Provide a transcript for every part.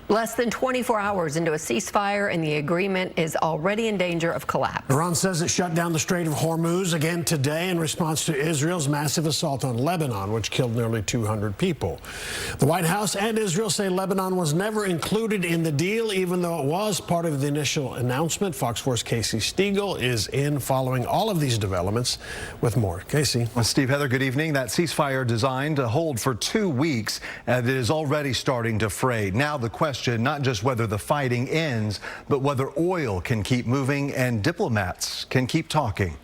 Less than 24 hours into a ceasefire, and the agreement is already in danger of collapse. Iran says it shut down the Strait of Hormuz again today in response to Israel's massive assault on Lebanon, which killed nearly 200 people. The White House and Israel say Lebanon was never included in the deal, even though it was part of the initial announcement. Fox 4's Casey Stegall is in following all of these developments with more. Casey. Well, Steve, Heather, good evening. That ceasefire designed to hold for 2 weeks, and it is already starting to fray. Now the question, not just whether the fighting ends, but whether oil can keep moving and diplomats can keep talking.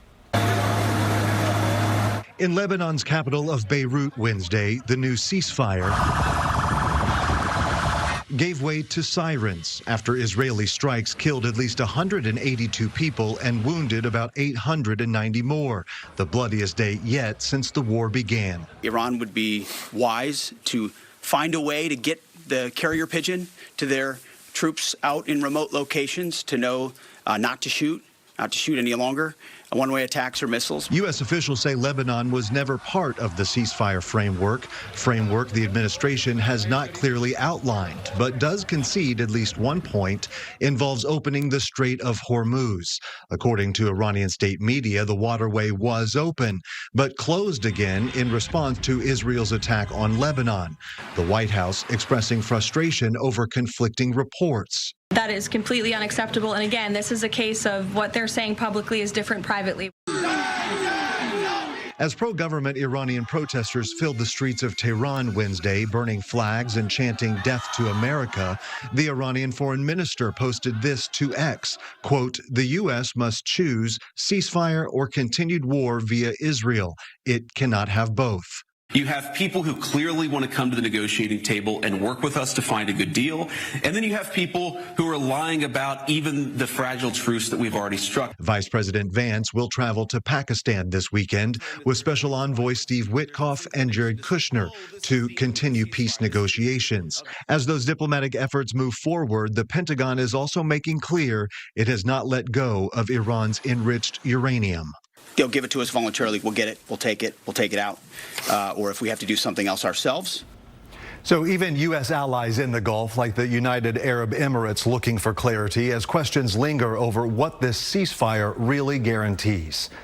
In Lebanon's capital of Beirut Wednesday, the new ceasefire gave way to sirens after Israeli strikes killed at least 182 people and wounded about 890 more, the bloodiest day yet since the war began. Iran would be wise to find a way to get the carrier pigeon to their troops out in remote locations to know not to shoot any longer, one-way attacks or missiles. U.S. officials say Lebanon was never part of the ceasefire framework the administration has not clearly outlined, but does concede at least one point involves opening the Strait of Hormuz. According to Iranian state media, the waterway was open, but closed again in response to Israel's attack on Lebanon. The White House expressing frustration over conflicting reports. That is completely unacceptable. And again, this is a case of what they're saying publicly is different privately. As pro-government Iranian protesters filled the streets of Tehran Wednesday, burning flags and chanting "Death to America," the Iranian foreign minister posted this to X, quote, "The U.S. must choose ceasefire or continued war via Israel. It cannot have both." You have people who clearly want to come to the negotiating table and work with us to find a good deal. And then you have people who are lying about even the fragile truce that we've already struck. Vice President Vance will travel to Pakistan this weekend with Special Envoy Steve Witkoff and Jared Kushner to continue peace negotiations. As those diplomatic efforts move forward, the Pentagon is also making clear it has not let go of Iran's enriched uranium. They'll give it to us voluntarily. We'll get it. We'll take it out. Or if we have to do something else ourselves. So even U.S. allies in the Gulf, like the United Arab Emirates, looking for clarity as questions linger over what this ceasefire really guarantees.